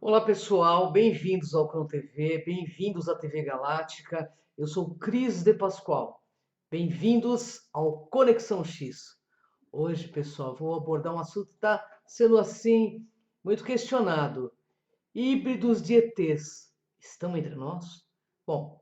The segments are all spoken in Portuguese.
Olá pessoal, bem-vindos ao Cão TV, bem-vindos à TV Galáctica. Eu sou Cris de Pascoal. Bem-vindos ao Conexão X. Hoje, pessoal, vou abordar um assunto que está sendo assim muito questionado. Híbridos de ETs estão entre nós? Bom,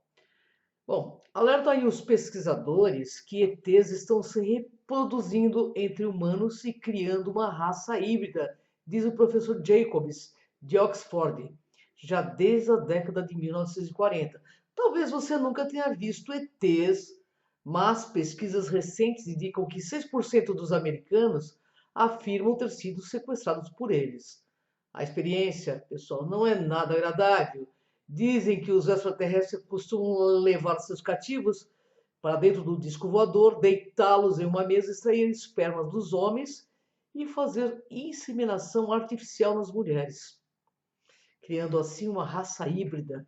alertam aí os pesquisadores que ETs estão se reproduzindo entre humanos e criando uma raça híbrida, diz o professor Jacobs, de Oxford, já desde a década de 1940. Talvez você nunca tenha visto ETs, mas pesquisas recentes indicam que 6% dos americanos afirmam ter sido sequestrados por eles. A experiência, pessoal, não é nada agradável. Dizem que os extraterrestres costumam levar seus cativos para dentro do disco voador, deitá-los em uma mesa, extrair espermas dos homens e fazer inseminação artificial nas mulheres, criando assim uma raça híbrida.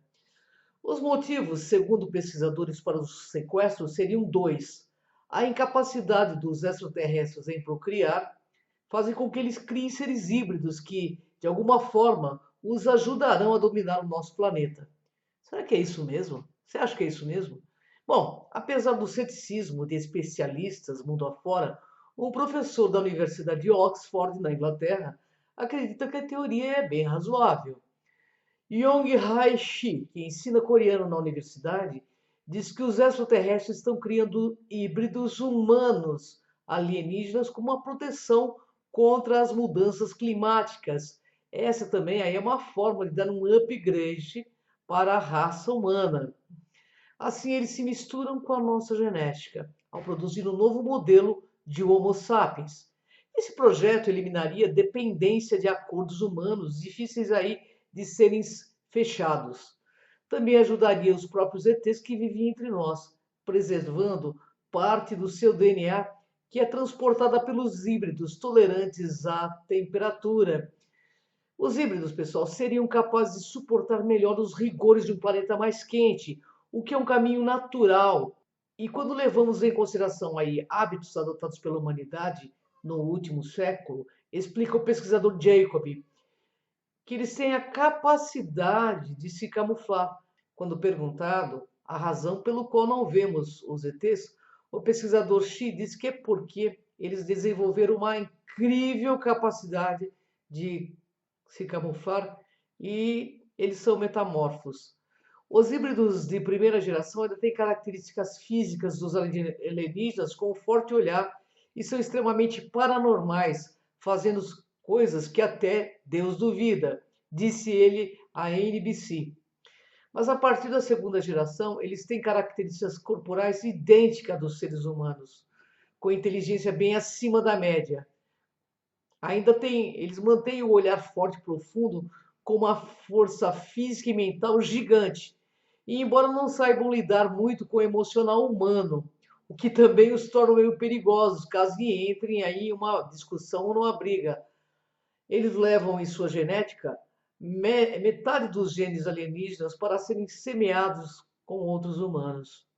Os motivos, segundo pesquisadores, para os sequestros seriam dois: a incapacidade dos extraterrestres em procriar fazem com que eles criem seres híbridos que, de alguma forma, os ajudarão a dominar o nosso planeta. Será que é isso mesmo? Você acha que é isso mesmo? Bom, apesar do ceticismo de especialistas mundo afora, um professor da Universidade de Oxford, na Inglaterra, acredita que a teoria é bem razoável. Yong-Hae Shi, que ensina coreano na universidade, diz que os extraterrestres estão criando híbridos humanos alienígenas como uma proteção contra as mudanças climáticas. Essa também aí é uma forma de dar um upgrade para a raça humana. Assim, eles se misturam com a nossa genética, ao produzir um novo modelo de Homo sapiens. Esse projeto eliminaria dependência de acordos humanos difíceis aí de serem fechados. Também ajudaria os próprios ETs que vivem entre nós, preservando parte do seu DNA que é transportada pelos híbridos tolerantes à temperatura. Os híbridos, pessoal, seriam capazes de suportar melhor os rigores de um planeta mais quente, o que é um caminho natural. E quando levamos em consideração aí hábitos adotados pela humanidade no último século, explica o pesquisador Jacob, que eles têm a capacidade de se camuflar. Quando perguntado a razão pelo qual não vemos os ETs, o pesquisador Xi diz que é porque eles desenvolveram uma incrível capacidade de se camuflar e eles são metamorfos. Os híbridos de primeira geração ainda têm características físicas dos alienígenas com um forte olhar e são extremamente paranormais, fazendo coisas que até Deus duvida, disse ele à NBC. Mas a partir da segunda geração, eles têm características corporais idênticas dos seres humanos, com inteligência bem acima da média. Eles mantêm o olhar forte e profundo com uma força física e mental gigante. E embora não saibam lidar muito com o emocional humano, o que também os torna meio perigosos, caso entrem aí em uma discussão ou numa briga. Eles levam em sua genética metade dos genes alienígenas para serem semeados com outros humanos.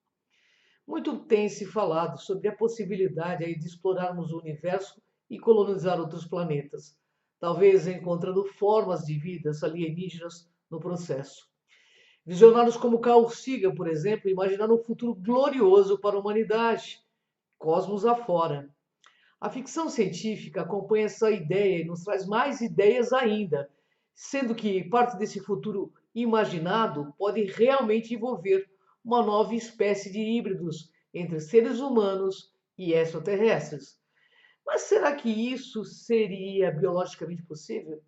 Muito tem se falado sobre a possibilidade aí de explorarmos o universo e colonizar outros planetas, talvez encontrando formas de vidas alienígenas no processo. Visionários como Carl Sagan, por exemplo, imaginaram um futuro glorioso para a humanidade, cosmos afora. A ficção científica acompanha essa ideia e nos traz mais ideias ainda, sendo que parte desse futuro imaginado pode realmente envolver uma nova espécie de híbridos entre seres humanos e extraterrestres. Mas será que isso seria biologicamente possível?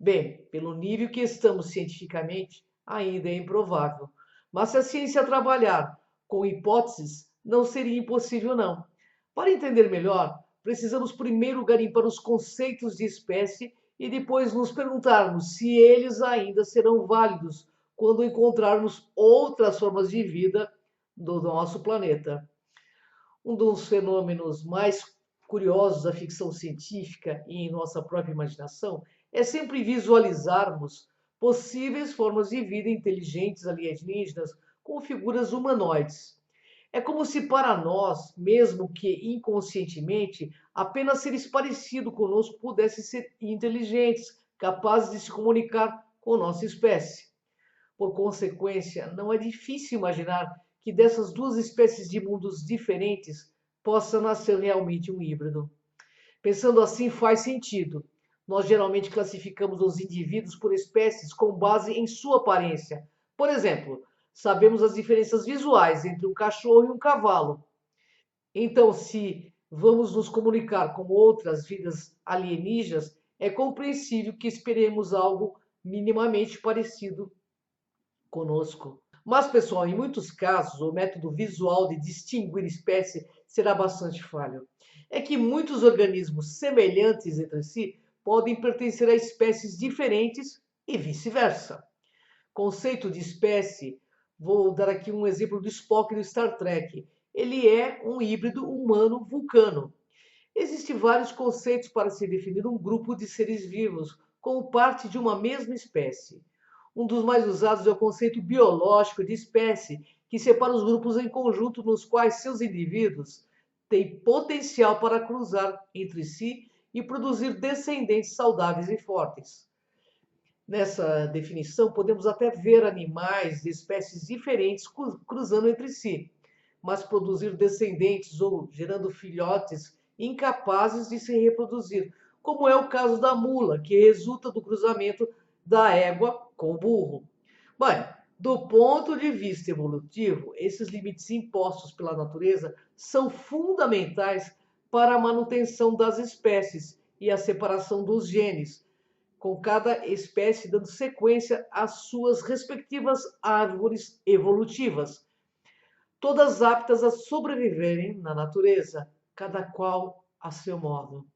Bem, pelo nível que estamos cientificamente, ainda é improvável. Mas se a ciência trabalhar com hipóteses, não seria impossível, não. Para entender melhor, precisamos primeiro garimpar os conceitos de espécie e depois nos perguntarmos se eles ainda serão válidos quando encontrarmos outras formas de vida do nosso planeta. Um dos fenômenos mais curiosos da ficção científica e em nossa própria imaginação é sempre visualizarmos possíveis formas de vida inteligentes alienígenas com figuras humanoides. É como se para nós, mesmo que inconscientemente, apenas seres parecidos conosco pudessem ser inteligentes, capazes de se comunicar com nossa espécie. Por consequência, não é difícil imaginar que dessas duas espécies de mundos diferentes possa nascer realmente um híbrido. Pensando assim, faz sentido. Nós geralmente classificamos os indivíduos por espécies com base em sua aparência. Por exemplo, sabemos as diferenças visuais entre um cachorro e um cavalo. Então, se vamos nos comunicar com outras vidas alienígenas, é compreensível que esperemos algo minimamente parecido conosco. Mas, pessoal, em muitos casos, o método visual de distinguir espécie será bastante falho. É que muitos organismos semelhantes entre si podem pertencer a espécies diferentes e vice-versa. Conceito de espécie, vou dar aqui um exemplo do Spock do Star Trek. Ele é um híbrido humano-vulcano. Existem vários conceitos para se definir um grupo de seres vivos como parte de uma mesma espécie. Um dos mais usados é o conceito biológico de espécie, que separa os grupos em conjunto nos quais seus indivíduos têm potencial para cruzar entre si e produzir descendentes saudáveis e fortes. Nessa definição, podemos até ver animais de espécies diferentes cruzando entre si, mas produzir descendentes ou gerando filhotes incapazes de se reproduzir, como é o caso da mula, que resulta do cruzamento da égua com o burro. Bem, do ponto de vista evolutivo, esses limites impostos pela natureza são fundamentais para a manutenção das espécies e a separação dos genes, com cada espécie dando sequência às suas respectivas árvores evolutivas, todas aptas a sobreviverem na natureza, cada qual a seu modo.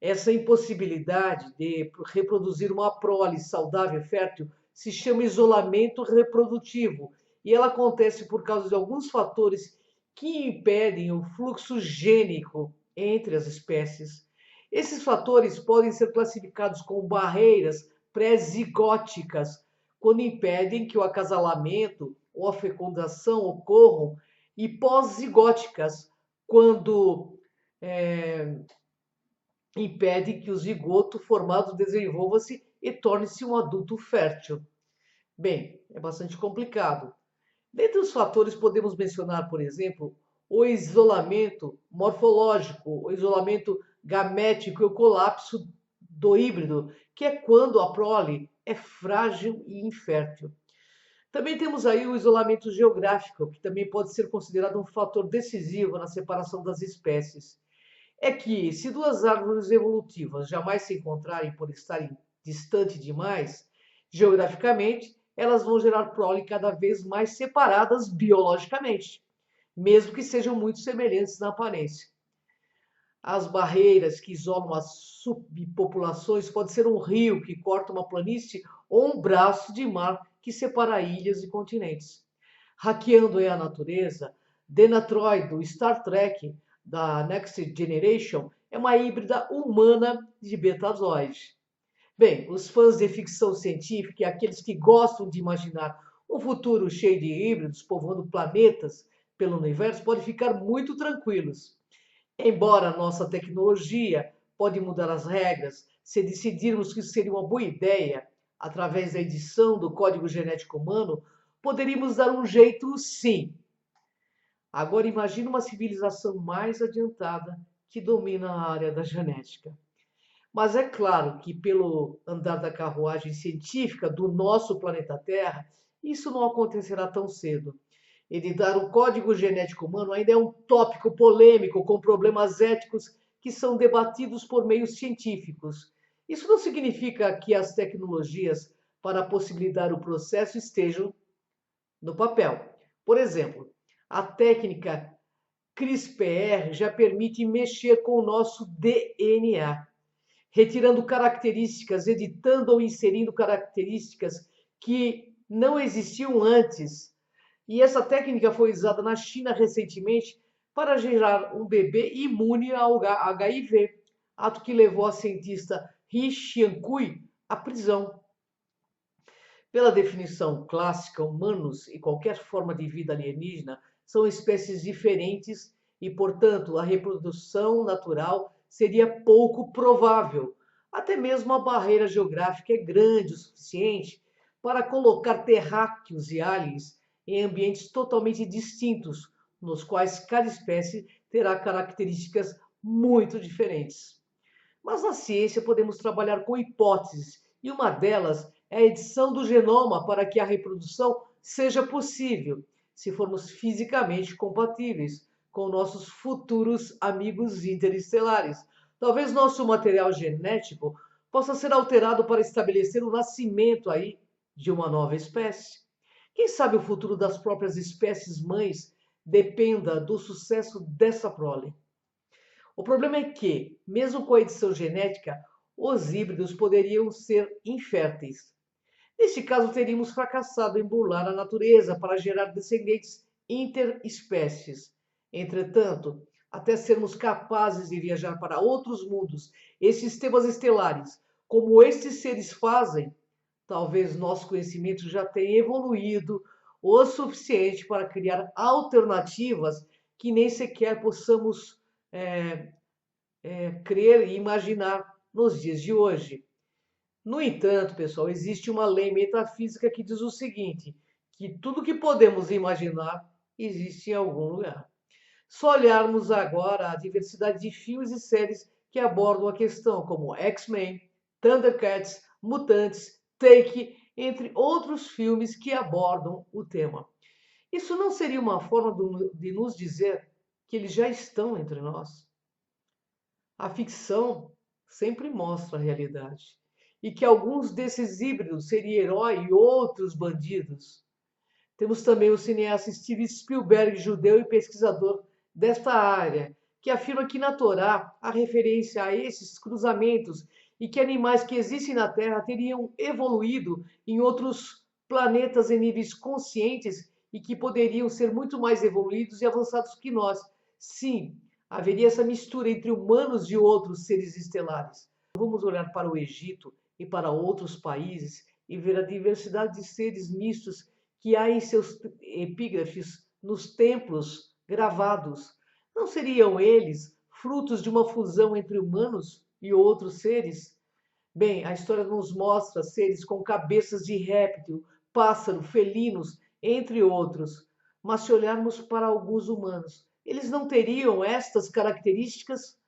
Essa impossibilidade de reproduzir uma prole saudável e fértil se chama isolamento reprodutivo, e ela acontece por causa de alguns fatores que impedem o fluxo gênico entre as espécies. Esses fatores podem ser classificados como barreiras pré-zigóticas, quando impedem que o acasalamento ou a fecundação ocorram, e pós-zigóticas, quando impede que o zigoto formado desenvolva-se e torne-se um adulto fértil. Bem, é bastante complicado. Dentre os fatores, podemos mencionar, por exemplo, o isolamento morfológico, o isolamento gamético e o colapso do híbrido, que é quando a prole é frágil e infértil. Também temos aí o isolamento geográfico, que também pode ser considerado um fator decisivo na separação das espécies. É que, se duas árvores evolutivas jamais se encontrarem por estarem distantes demais, geograficamente, elas vão gerar prole cada vez mais separadas biologicamente, mesmo que sejam muito semelhantes na aparência. As barreiras que isolam as subpopulações podem ser um rio que corta uma planície ou um braço de mar que separa ilhas e continentes. Hackeando a natureza, Denatroid, do Star Trek, da Next Generation, é uma híbrida humana de betazoide. Bem, os fãs de ficção científica e aqueles que gostam de imaginar um futuro cheio de híbridos povoando planetas pelo universo podem ficar muito tranquilos. Embora a nossa tecnologia pode mudar as regras, se decidirmos que seria uma boa ideia, através da edição do código genético humano, poderíamos dar um jeito sim. Agora imagine uma civilização mais adiantada que domina a área da genética. Mas é claro que pelo andar da carruagem científica do nosso planeta Terra, isso não acontecerá tão cedo. Editar o código genético humano ainda é um tópico polêmico com problemas éticos que são debatidos por meios científicos. Isso não significa que as tecnologias para possibilitar o processo estejam no papel. Por exemplo, a técnica CRISPR já permite mexer com o nosso DNA, retirando características, editando ou inserindo características que não existiam antes. E essa técnica foi usada na China recentemente para gerar um bebê imune ao HIV, ato que levou a cientista He Xiankui à prisão. Pela definição clássica, humanos e qualquer forma de vida alienígena são espécies diferentes e, portanto, a reprodução natural seria pouco provável. Até mesmo a barreira geográfica é grande o suficiente para colocar terráqueos e aliens em ambientes totalmente distintos, nos quais cada espécie terá características muito diferentes. Mas na ciência podemos trabalhar com hipóteses, e uma delas é a edição do genoma para que a reprodução seja possível, se formos fisicamente compatíveis com nossos futuros amigos interestelares. Talvez nosso material genético possa ser alterado para estabelecer o nascimento aí de uma nova espécie. Quem sabe o futuro das próprias espécies mães dependa do sucesso dessa prole. O problema é que, mesmo com a edição genética, os híbridos poderiam ser inférteis. Neste caso, teríamos fracassado em burlar a natureza para gerar descendentes interespécies. Entretanto, até sermos capazes de viajar para outros mundos e sistemas estelares, como estes seres fazem, talvez nosso conhecimento já tenha evoluído o suficiente para criar alternativas que nem sequer possamos crer e imaginar nos dias de hoje. No entanto, pessoal, existe uma lei metafísica que diz o seguinte, que tudo que podemos imaginar existe em algum lugar. Só olharmos agora a diversidade de filmes e séries que abordam a questão, como X-Men, Thundercats, Mutantes, Take, entre outros filmes que abordam o tema. Isso não seria uma forma de nos dizer que eles já estão entre nós? A ficção sempre mostra a realidade e que alguns desses híbridos seriam herói e outros bandidos. Temos também o cineasta Steven Spielberg, judeu e pesquisador desta área, que afirma que na Torá há referência a esses cruzamentos e que animais que existem na Terra teriam evoluído em outros planetas em níveis conscientes e que poderiam ser muito mais evoluídos e avançados que nós. Sim, haveria essa mistura entre humanos e outros seres estelares. Vamos olhar para o Egito e para outros países e ver a diversidade de seres mistos que há em seus epígrafes nos templos gravados. Não seriam eles frutos de uma fusão entre humanos e outros seres? Bem, a história nos mostra seres com cabeças de réptil, pássaro, felinos, entre outros. Mas se olharmos para alguns humanos, eles não teriam estas características?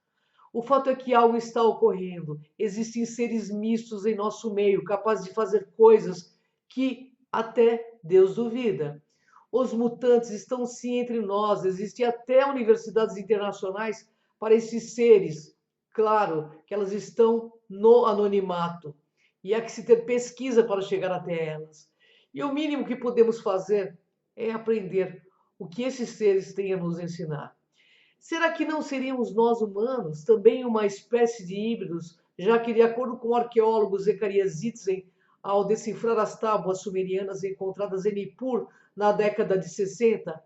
O fato é que algo está ocorrendo. Existem seres mistos em nosso meio, capazes de fazer coisas que até Deus duvida. Os mutantes estão sim entre nós, existem até universidades internacionais para esses seres. Claro que elas estão no anonimato e há que se ter pesquisa para chegar até elas. E o mínimo que podemos fazer é aprender o que esses seres têm a nos ensinar. Será que não seríamos nós humanos também uma espécie de híbridos, já que, de acordo com o arqueólogo Zacarias Sitchin, ao decifrar as tábuas sumerianas encontradas em Nippur na década de 60,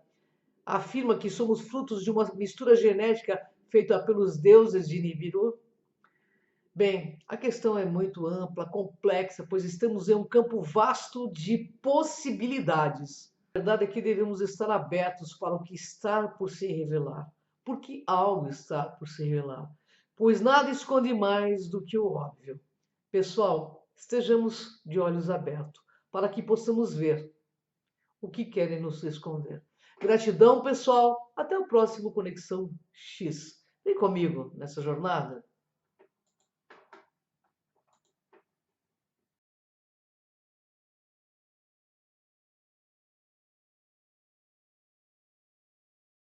afirma que somos frutos de uma mistura genética feita pelos deuses de Nibiru? Bem, a questão é muito ampla, complexa, pois estamos em um campo vasto de possibilidades. A verdade é que devemos estar abertos para o que está por se revelar, porque algo está por se revelar, pois nada esconde mais do que o óbvio. Pessoal, estejamos de olhos abertos para que possamos ver o que querem nos esconder. Gratidão, pessoal. Até o próximo Conexão X. Vem comigo nessa jornada.